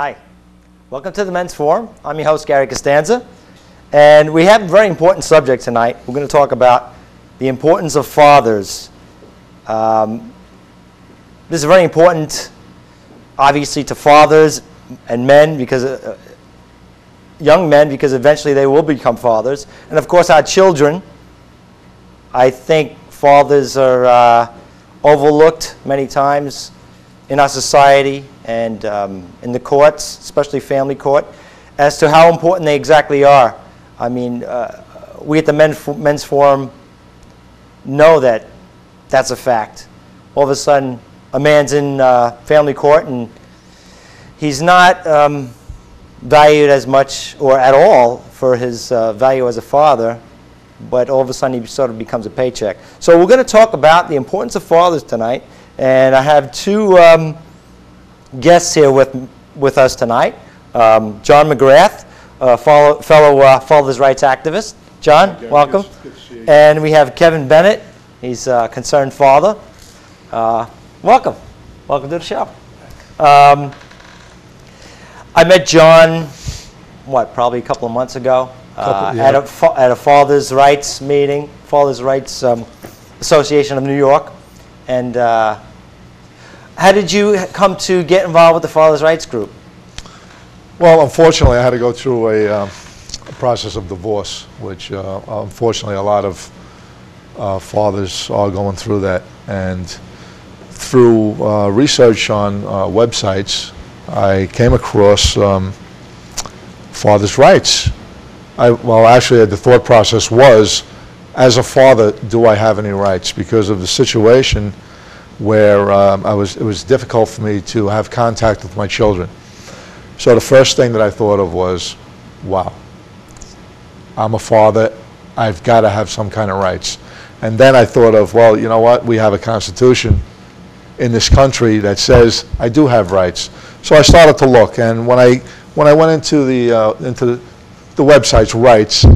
Hi. Welcome to the Men's Forum. I'm your host, Gary Costanza. And we have a very important subject tonight. We're going to talk about the importance of fathers. This is very important, obviously, to fathers and men, because young men, because eventually they will become fathers. And, of course, our children. I think fathers are overlooked many times in our society and in the courts, especially family court, as to how important they exactly are. I mean, we at the Men's Forum know that that's a fact. All of a sudden, a man's in family court and he's not valued as much or at all for his value as a father, but all of a sudden he sort of becomes a paycheck. So we're going to talk about the importance of fathers tonight, and I have two guests here with us tonight. John McGrath, fellow father's rights activist. John, welcome. Good to see you. And we have Kevin Bennett. He's a concerned father. Welcome. Welcome to the show. I met John, probably a couple of months ago at a father's rights meeting, Father's Rights Association of New York. And how did you come to get involved with the Father's Rights group? Well, unfortunately, I had to go through a process of divorce, which unfortunately a lot of fathers are going through that. And through research on websites, I came across Father's Rights. Actually, the thought process was, as a father, do I have any rights? Because of the situation where it was difficult for me to have contact with my children. So the first thing that I thought of was, wow, I'm a father, I've got to have some kind of rights. And then I thought of, well, you know what, we have a constitution in this country that says I do have rights. So I started to look, and when I went into the website's rights,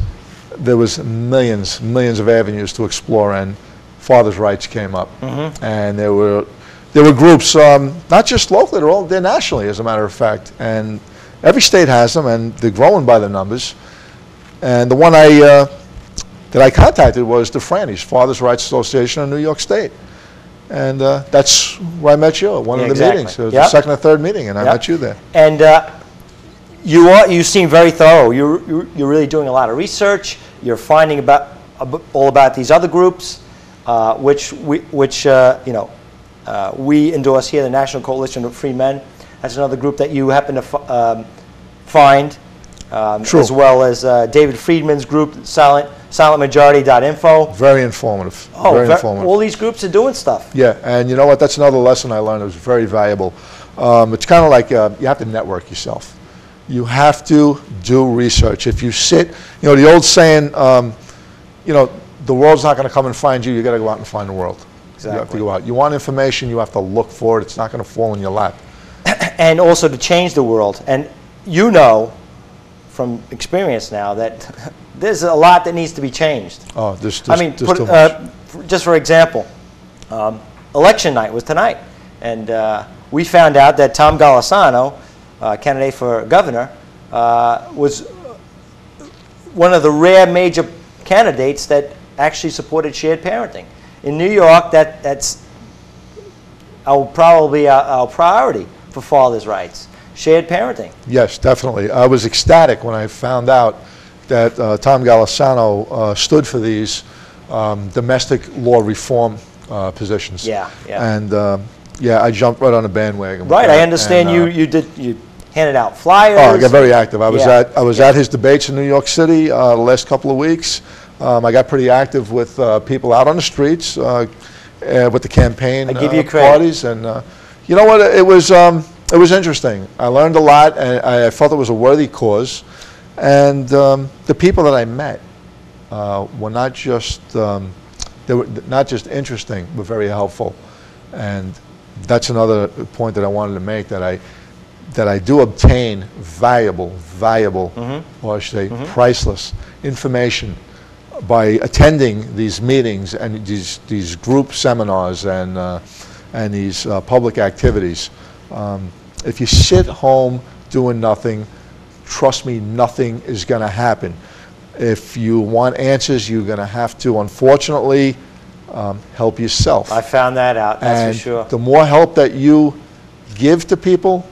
there was millions of avenues to explore, and fathers' rights came up. Mm-hmm. And there were groups, not just locally, they're nationally, as a matter of fact. And every state has them, and they're growing by the numbers. And the one that I contacted was the Franny's, Fathers' Rights Association of New York State. And that's where I met you at one of the meetings. It was the second or third meeting, and I met you there. And you seem very thorough. You're really doing a lot of research. You're finding all about these other groups, which we endorse here, the National Coalition of Free Men. That's another group that you happen to find, as well as David Friedman's group, silentmajority.info. Very informative. Oh, very informative. All these groups are doing stuff. Yeah, and you know what? That's another lesson I learned. It was very valuable. It's kind of like you have to network yourself. You have to do research. If you sit, the old saying, the world's not going to come and find you. You got to go out and find the world. Exactly. You have to go out. You want information, you have to look for it. It's not going to fall in your lap. And also to change the world. And you know from experience now that there's a lot that needs to be changed. Oh, there's too much. Just for example, election night was tonight. And we found out that Tom Golisano, candidate for governor, was one of the rare major candidates that actually supported shared parenting. In New York, that's probably our priority for fathers' rights, shared parenting. Yes, definitely. I was ecstatic when I found out that Tom Golisano stood for these domestic law reform positions. Yeah. And I jumped right on the bandwagon. Right, I understand you handed out flyers. Oh, I got very active. I was at his debates in New York City the last couple of weeks. I got pretty active with people out on the streets with the campaign parties, and you know what? It was interesting. I learned a lot, and I felt it was a worthy cause. And the people that I met were not just interesting, but very helpful. And that's another point that I wanted to make, that I do obtain valuable, or I should say priceless information by attending these meetings and these group seminars and these public activities. If you sit home doing nothing, trust me, nothing is going to happen. If you want answers, you're going to have to, unfortunately, help yourself. I found that out, that's And for sure. the more help that you give to people,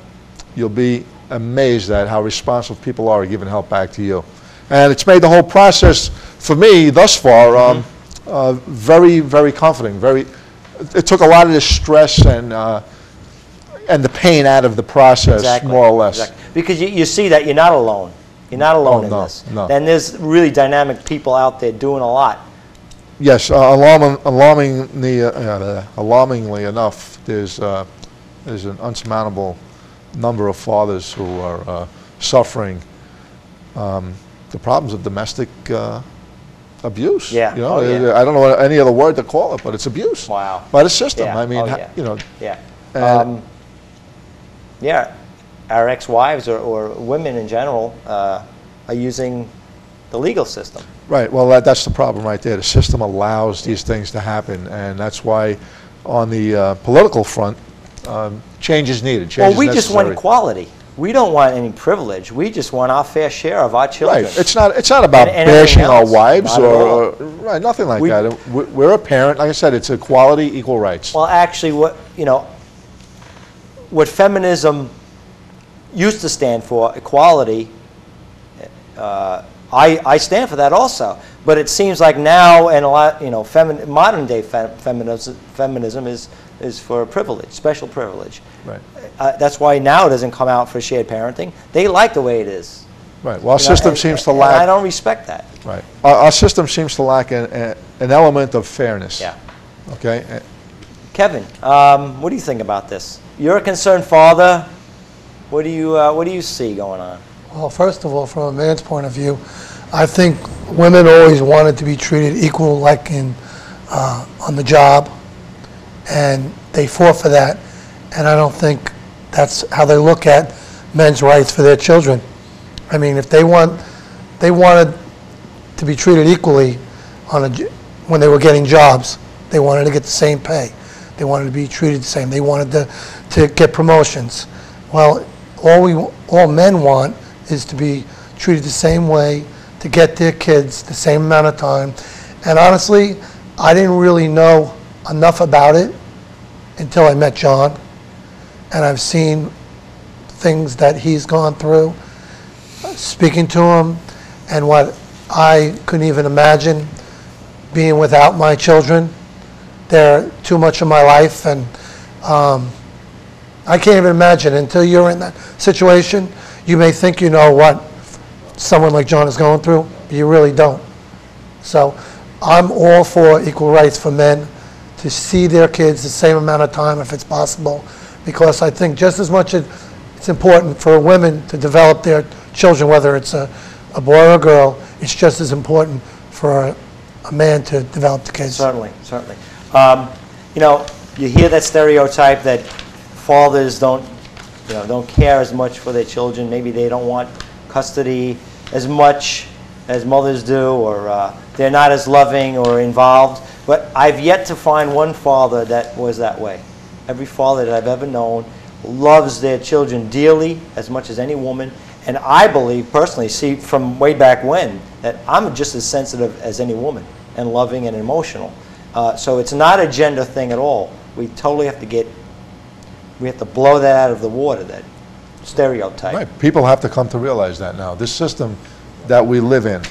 you'll be amazed at how responsive people are at giving help back to you. And it's made the whole process, for me, thus far, very, very comforting. It took a lot of the stress and the pain out of the process, Exactly. more or less. Exactly. Because you see that you're not alone. You're not alone in no, this. no. And there's really dynamic people out there doing a lot. Yes, alarmingly enough, there's an unsurmountable number of fathers who are suffering the problems of domestic abuse. Yeah. You know, Oh, yeah. I don't know any other word to call it, but it's abuse. Wow. By the system. Yeah. I mean, Oh, yeah. you know. Yeah. Yeah. Our ex-wives or women in general are using the legal system. Right. Well, that's the problem right there. The system allows these things to happen, and that's why, on the political front, change is needed. Change Well, we is just want necessary. equality. We don't want any privilege. We just want our fair share of our children. Right. It's not about And bashing everything our else. wives Not at or right, nothing like that. We're a parent. Like I said, it's equality, equal rights. Well, actually, what feminism used to stand for, equality, I stand for that also. But it seems like now, and a lot, modern day feminism is for privilege, special privilege. Right. That's why now it doesn't come out for shared parenting. They like the way it is. Right. Well, our system seems to lack. And I don't respect that. Right. Our system seems to lack an element of fairness. Yeah. Okay. Kevin, what do you think about this? You're a concerned father. What do you see going on? Well, first of all, from a man's point of view, I think women always wanted to be treated equal, like on the job, and they fought for that. And I don't think that's how they look at men's rights for their children. I mean, if they wanted to be treated equally when they were getting jobs, they wanted to get the same pay. They wanted to be treated the same. They wanted to get promotions. Well, all men want is to be treated the same way, to get their kids the same amount of time. And honestly, I didn't really know enough about it until I met John. And I've seen things that he's gone through, speaking to him, and what I couldn't even imagine being without my children. They're too much of my life, and I can't even imagine. Until you're in that situation, you may think you know what someone like John is going through, but you really don't. So I'm all for equal rights for men to see their kids the same amount of time if it's possible, because I think just as much it's important for women to develop their children, whether it's a boy or a girl, it's just as important for a man to develop the kids. Certainly, certainly. You hear that stereotype that fathers don't care as much for their children. Maybe they don't want custody as much as mothers do, or they're not as loving or involved. But I've yet to find one father that was that way. Every father that I've ever known loves their children dearly, as much as any woman. And I believe, personally, see from way back when, that I'm just as sensitive as any woman, and loving and emotional. So it's not a gender thing at all. We totally have to blow that out of the water, that stereotype. Right. People have to come to realize that now. This system that we live in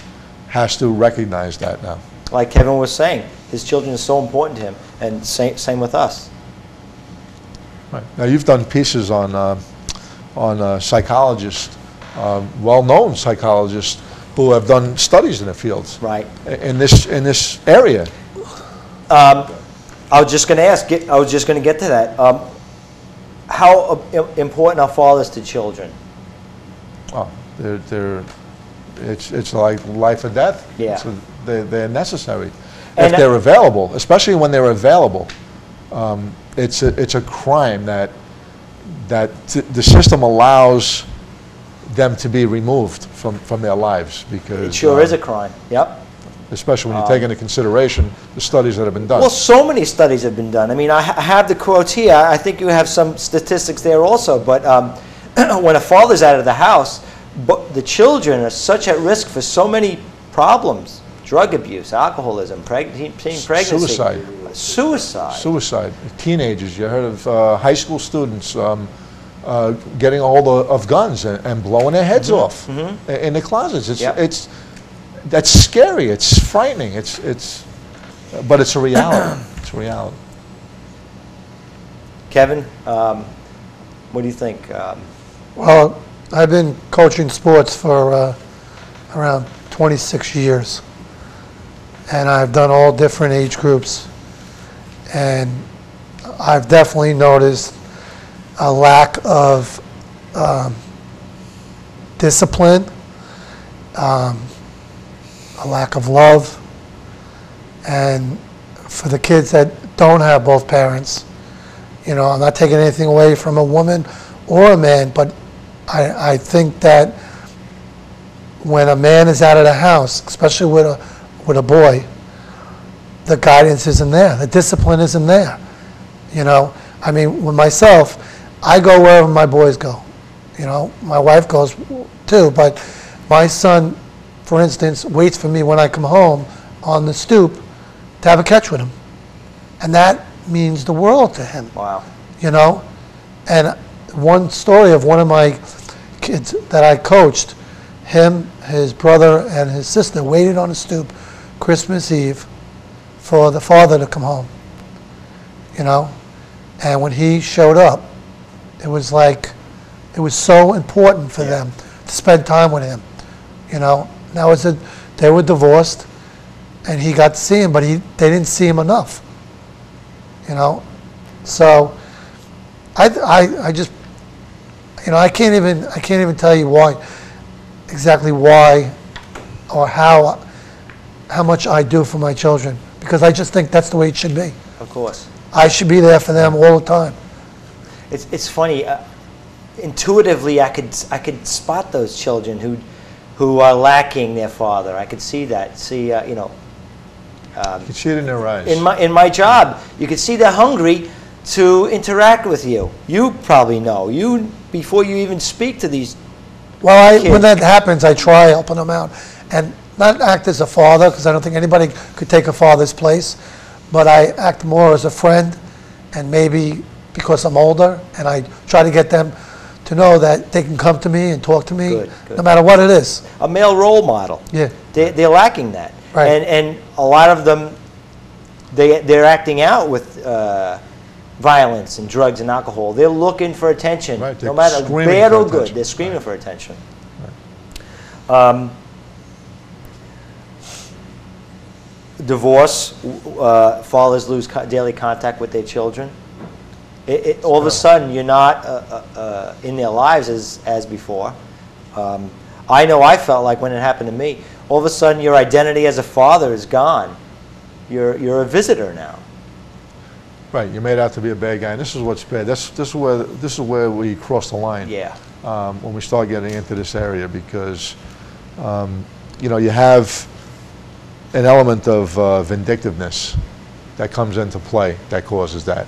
has to recognize that now. Like Kevin was saying, his children are so important to him, and same with us. Right. Now, you've done pieces on psychologists, well-known psychologists who have done studies in the fields. Right. In this area. I was just going to ask. I was just going to get to that. How important are fathers to children? Oh, it's like life or death. Yeah. They're necessary. And if they're available, especially when they're available, it's a crime that the system allows them to be removed from their lives, because It sure is a crime. Yep. especially when you take into consideration the studies that have been done. Well, so many studies have been done. I mean, I have the quotes here. I think you have some statistics there also. But when a father's out of the house, but the children are such at risk for so many problems: drug abuse, alcoholism, teen pregnancy, suicide. Teenagers. You heard of high school students getting a hold of guns and blowing their heads off in the closets. That's scary. It's frightening. But it's a reality. It's a reality. Kevin, what do you think? Well, I've been coaching sports for around 26 years, and I've done all different age groups, and I've definitely noticed a lack of discipline, a lack of love, and for the kids that don't have both parents, you know, I'm not taking anything away from a woman or a man, but I think that when a man is out of the house, especially with a boy, the guidance isn't there, the discipline isn't there. You know, I mean, with myself, I go wherever my boys go. You know, my wife goes too, but my son, for instance, waits for me when I come home on the stoop to have a catch with him. And that means the world to him. Wow. You know? And one story of one of my kids that I coached, him, his brother, and his sister waited on the stoop Christmas Eve for the father to come home. You know? And when he showed up, it was like, it was so important for them to spend time with him. You know? Now they were divorced, and he got to see him, but they didn't see him enough. You know? So I just, you know, I can't even tell you exactly why or how much I do for my children, because I just think that's the way it should be. Of course. I should be there for them all the time. It's funny. Intuitively, I could spot those children who are lacking their father. I could see that. You know. You can see it in their eyes. In my job, you could see they're hungry to interact with you. You probably know. Before you even speak to these kids. When that happens, I try helping them out, and not act as a father, because I don't think anybody could take a father's place, but I act more as a friend, and maybe because I'm older, and I try to get them to know that they can come to me and talk to me, Good. no matter what it is. A male role model. Yeah. They're lacking that. Right. And a lot of them, they're acting out with violence and drugs and alcohol. They're looking for attention, right. no matter bad or good. They're screaming for attention. Right. Divorce, fathers lose daily contact with their children. All of a sudden, you're not in their lives as before. I know I felt like when it happened to me, all of a sudden your identity as a father is gone. You're a visitor now. Right, you're made out to be a bad guy, and this is what's bad. This is where we cross the line. Yeah. When we start getting into this area, because you know, you have an element of vindictiveness that comes into play that causes that,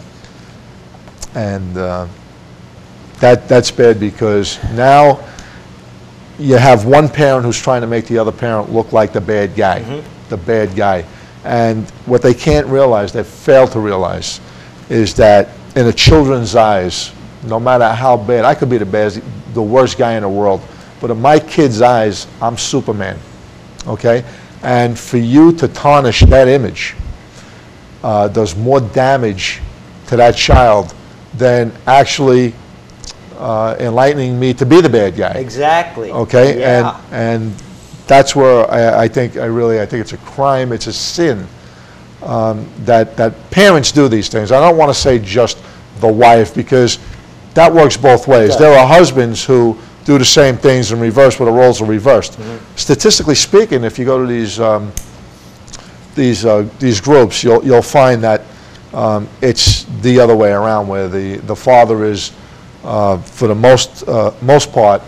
and that's bad, because now you have one parent who's trying to make the other parent look like the bad guy, the bad guy. And what they can't realize, they fail to realize, is that in a children's eyes, no matter how bad, I could be the worst guy in the world, but in my kid's eyes, I'm Superman, okay? And for you to tarnish that image does more damage to that child than actually enlightening me to be the bad guy. Exactly. Okay, yeah. and that's where I think it's a crime, it's a sin that parents do these things. I don't want to say just the wife, because that works both ways. There are husbands who do the same things in reverse, where the roles are reversed. Statistically speaking, if you go to these groups, you'll find that it's the other way around, where the father is for the most part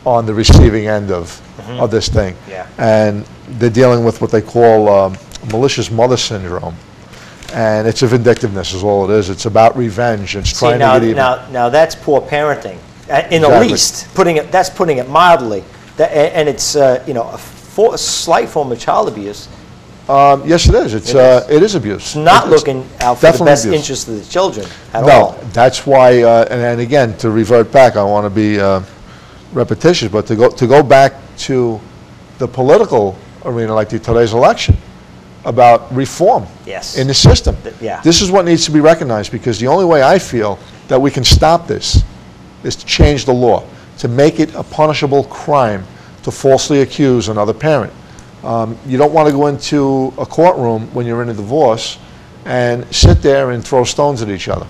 on the receiving end of this thing. Yeah. And they're dealing with what they call malicious mother syndrome. And it's a vindictiveness is all it is. It's about revenge. It's trying to get even. Now that's poor parenting. In the Exactly. least. That's putting it mildly. And it's a slight form of child abuse. Yes, it is. It is abuse. It's not looking out for the definitely best abuse. interest of the children at No, all. that's why, and again, to revert back, I want to be repetitious, but to go back to the political arena, like today's election, about reform Yes. in the system. Yeah. This is what needs to be recognized, because the only way I feel that we can stop this is to change the law, to make it a punishable crime to falsely accuse another parent. You don't want to go into a courtroom when you're in a divorce and sit there and throw stones at each other.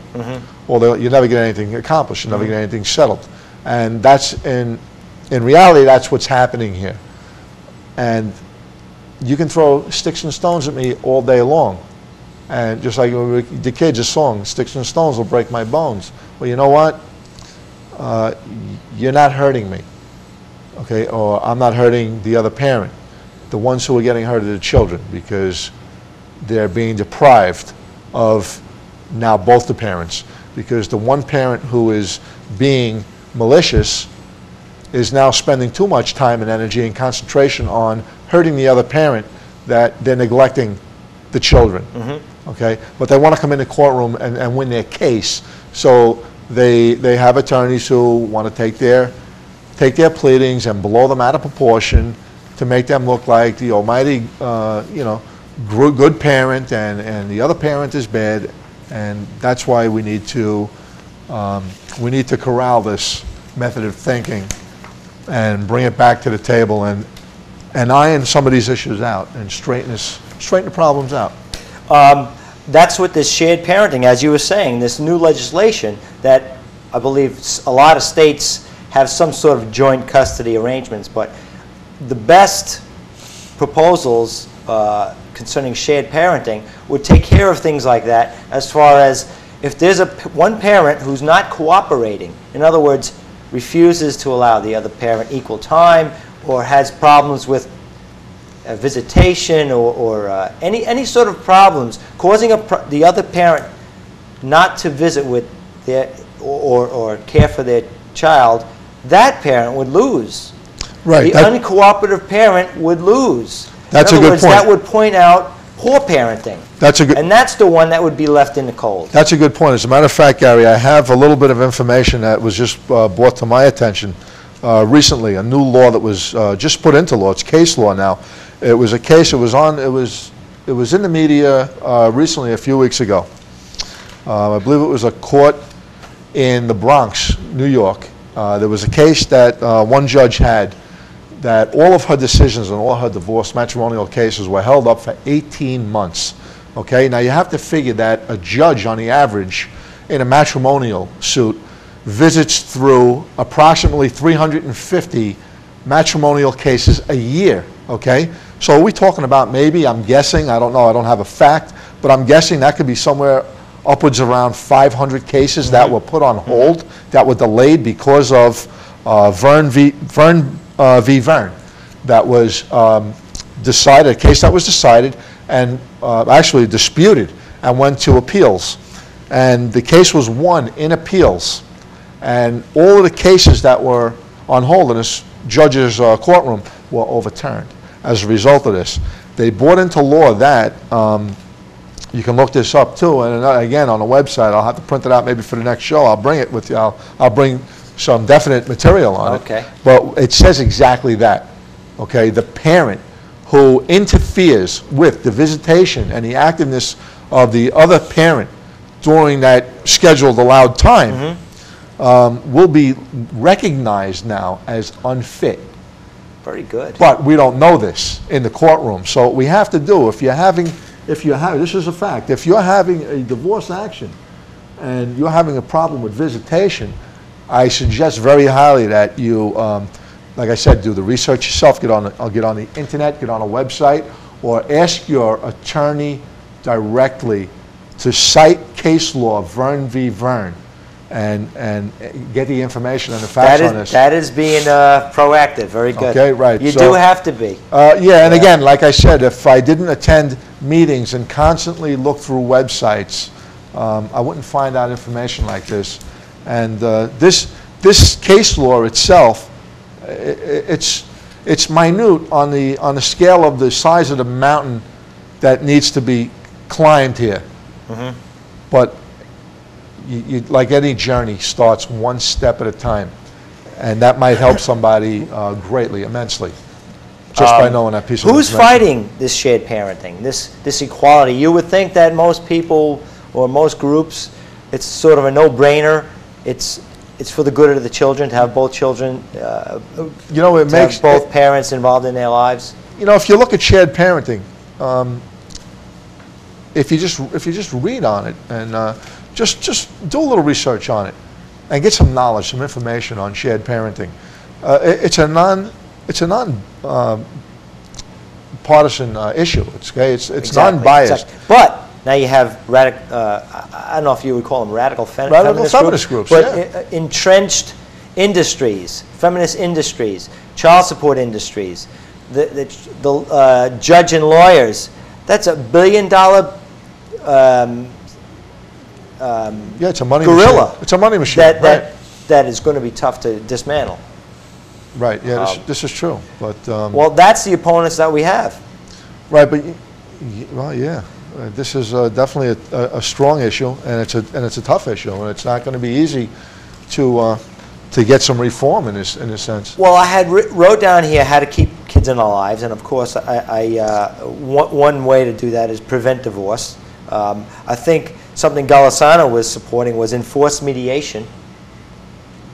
Or you never get anything accomplished, you never get anything settled. And that's, in reality, that's what's happening here. And you can throw sticks and stones at me all day long. And just like the kids, a song, sticks and stones will break my bones. Well, you know what? You're not hurting me, okay? Or I'm not hurting the other parent. The ones who are getting hurt are the children, because they're being deprived of now both the parents. Because the one parent who is being malicious is now spending too much time and energy and concentration on hurting the other parent, that they're neglecting the children. Okay? But they want to come in the courtroom and win their case. So they have attorneys who want to take their pleadings and blow them out of proportion to make them look like the almighty, good parent, and the other parent is bad. And that's why we need to corral this method of thinking and bring it back to the table and iron some of these issues out and straighten the problems out. That's what this shared parenting, as you were saying, this new legislation that I believe a lot of states have some sort of joint custody arrangements, but the best proposals concerning shared parenting would take care of things like that, as far as if there's one parent who's not cooperating, in other words, refuses to allow the other parent equal time, or has problems with visitation, or any sort of problems causing the other parent not to visit with their or care for their child, that parent would lose. Right. The uncooperative parent would lose. That's in a other good words, point. that would point out poor parenting. And that's the one that would be left in the cold. That's a good point. As a matter of fact, Gary, I have a little bit of information that was just brought to my attention recently. A new law that was just put into law. It's case law now. It was a case. It was in the media recently, a few weeks ago. I believe it was a court in the Bronx, New York. There was a case that one judge had, that all of her decisions and all her divorce matrimonial cases were held up for 18 months. Okay, now you have to figure that a judge, on the average, in a matrimonial suit, visits through approximately 350 matrimonial cases a year. Okay, so are we talking about, maybe, I'm guessing, I don't know, I don't have a fact, but I'm guessing that could be somewhere upwards around 500 cases that were put on hold, that were delayed because of Vern v. Vern, that was decided, a case that was decided and actually disputed and went to appeals. And the case was won in appeals. And all of the cases that were on hold in this judge's courtroom were overturned as a result of this. They brought into law that, you can look this up too, and again on the website, I'll have to print it out maybe for the next show. I'll bring it with you. I'll bring some definite material on it. But it says exactly that. Okay, the parent who interferes with the visitation and the activeness of the other parent during that scheduled allowed time will be recognized now as unfit. Very good. But we don't know this in the courtroom. So what we have to do, this is a fact, if you're having a divorce action and you're having a problem with visitation, I suggest very highly that you, like I said, do the research yourself, get on the internet, get on a website, or ask your attorney directly to cite case law Vern v. Vern and get the information and the facts on this. That is being proactive. Very good. Okay, right. You do have to be. Yeah, and again, like I said, if I didn't attend meetings and constantly look through websites, I wouldn't find out information like this. And this this case law itself, it's minute on the scale of the size of the mountain that needs to be climbed here. Mm-hmm. But like any journey, starts one step at a time, and that might help somebody greatly, immensely, just by knowing that piece of Who's information. fighting this shared parenting, this equality? You would think that most people or most groups, it's sort of a no-brainer. It's for the good of the children to have both children, You know, it to makes have both parents involved in their lives. You know, if you look at shared parenting, if you just read on it and just do a little research on it and get some knowledge, some information on shared parenting, it's a non partisan issue. It's Exactly, non-biased. exactly. But now you have I don't know if you would call them radical Feminist groups, but yeah. Entrenched industries, feminist industries, child support industries, the judge and lawyers. That's $1 billion Yeah, it's a money gorilla. machine. It's a money machine. That is going to be tough to dismantle. Right. Yeah, this is true. But Well, that's the opponents that we have. right, but well, yeah, this is definitely a strong issue, and it's a tough issue, and it's not going to be easy to get some reform in this sense. Well, I had wrote down here how to keep kids in our lives, and of course, one way to do that is prevent divorce. I think something Golisano was supporting was enforced mediation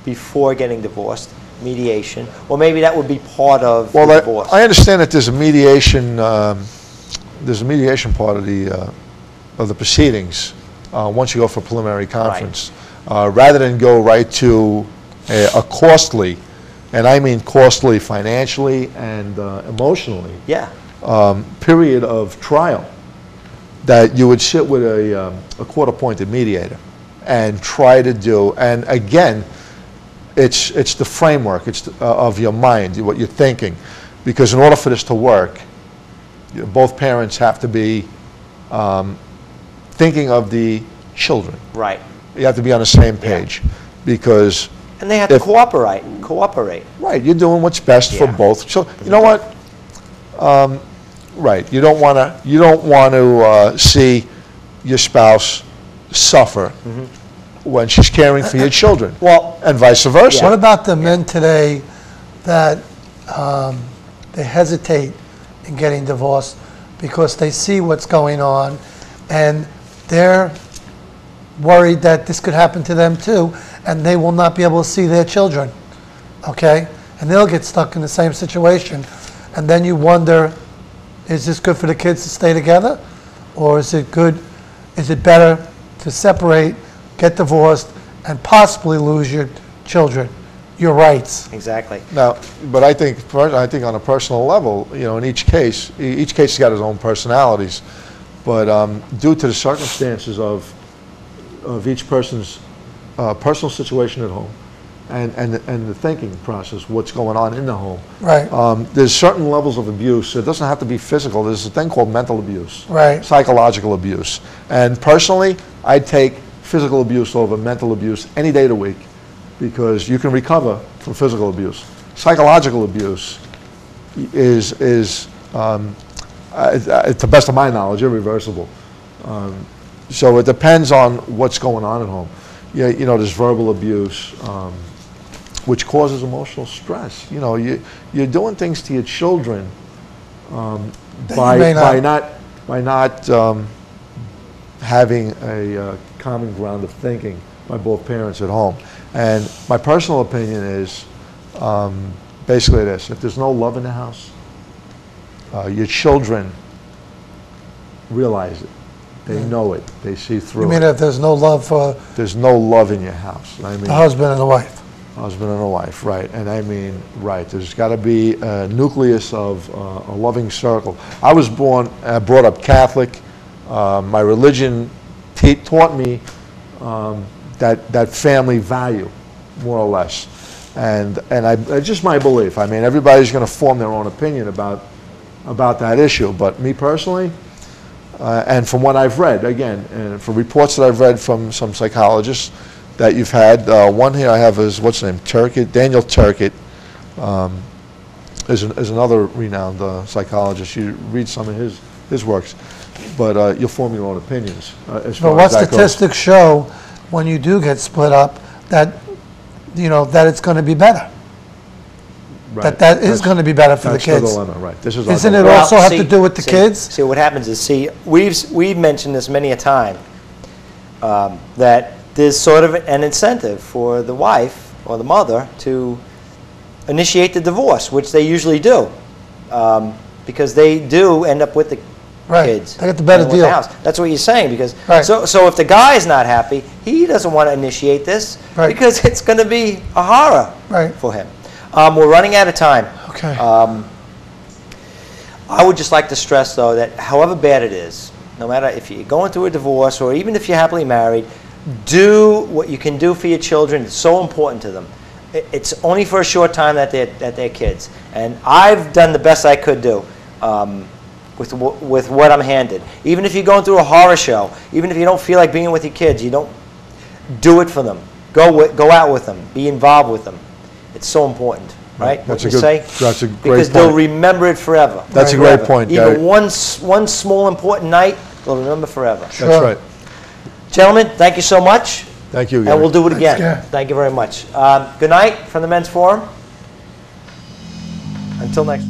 before getting divorced. Mediation, or maybe that would be part of the divorce. I understand that there's a mediation. There's a mediation part of the proceedings once you go for a preliminary conference, rather than go right to a costly, and I mean costly financially and emotionally, Yeah. period of trial. That you would sit with a court-appointed mediator and try to do, and again, it's the framework, of your mind, what you're thinking, because in order for this to work, both parents have to be thinking of the children. Right. You have to be on the same page, because And they have to cooperate. right, you're doing what's best for Yeah. both. So you know what? Right, you don't want to see your spouse suffer when she's caring for your children. Well, and vice versa. What about the men today that they hesitate in getting divorced because they see what's going on and they're worried that this could happen to them too, and they will not be able to see their children, okay? And they'll get stuck in the same situation, and then you wonder, is this good for the kids to stay together, or is it better to separate, get divorced, and possibly lose your children, your rights? exactly. Now, but I think on a personal level, you know, in each case has got its own personalities, but due to the circumstances of each person's personal situation at home, and the thinking process, what's going on in the home. Right. There's certain levels of abuse. It doesn't have to be physical. There's a thing called mental abuse. Right. Psychological abuse. And personally, I'd take physical abuse over mental abuse any day of the week, because you can recover from physical abuse. Psychological abuse is to the best of my knowledge, irreversible. So it depends on what's going on at home. Yeah, you know, there's verbal abuse, which causes emotional stress. You know, you're doing things to your children by not having a common ground of thinking by both parents at home. And my personal opinion is basically this: if there's no love in the house, your children realize it. They know it. They see through it. You mean if there's no love for There's no love in your house. I mean, the husband and the wife? husband and a wife, right? And I mean, right. There's got to be a nucleus of a loving circle. I was brought up Catholic. My religion taught me that family value, more or less, and it's just my belief. I mean, everybody's going to form their own opinion about that issue, but me personally. And from what I've read, again, and from reports that I've read from some psychologists, that you've had. One here I have is, what's his name, Turkett, Daniel Turkett, is another renowned psychologist. You read some of his works, but you'll form your own opinions as far But what as that statistics show when you do get split up that, that it's going to be better? goes. Right. That is going to be better for the That's kids. the dilemma, right. This is our Isn't it dilemma. also have to do with the see, kids? See, what happens is, we've mentioned this many a time, that there's sort of an incentive for the wife or the mother to initiate the divorce, which they usually do, because they do end up with the kids. They get the better and with deal. the house. That's what you're saying, because Right. so if the guy's not happy, he doesn't want to initiate this, Right. because it's going to be a horror Right. for him. We're running out of time. Okay. I would just like to stress, though, that however bad it is, no matter if you're going through a divorce or even if you're happily married, do what you can do for your children. It's so important to them. It's only for a short time that they're kids. And I've done the best I could do with what I'm handed. Even if you're going through a horror show, even if you don't feel like being with your kids, you don't do it for them. Go out with them. Be involved with them. It's so important. Right? That's What a you good- say? that's a great Because point. they'll remember it forever. That's a Forever. great point, Even Gary. one small important night, they'll remember forever. Sure. That's right. Gentlemen, thank you so much. Thank you, Gary. And we'll do it again. Gary. Thank you very much. Good night from the Men's Forum. Until next.